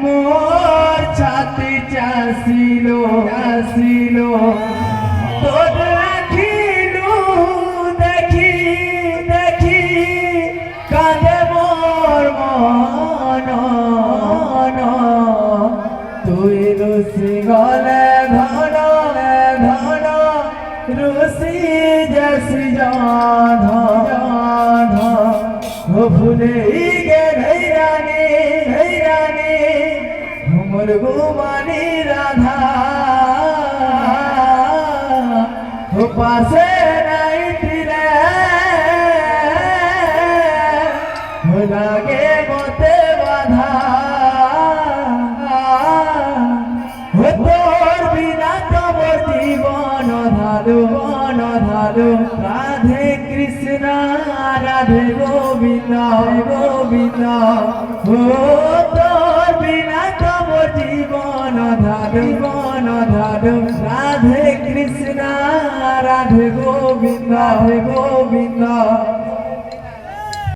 মোর ছাতি চাছিল চাছিল তোর রাখিলু দেখি দেখি কাঁদে মোর মন তুই রুসি গলে ধন ধন রুসি জসি জাধ জাধ ও ভুলে গে ধৈরানি ধৈরানি हमर गुमानी राधा हो पासे नहीं तिरे हो लागे मोते बाधा हो तोर बिना तो मोर जीवन धारो राधे कृष्ण राधे गोविंद गोविंद हो तोर बिना तो मोर जीवन धारो राधे कृष्ण राधे गोविंद गोविंद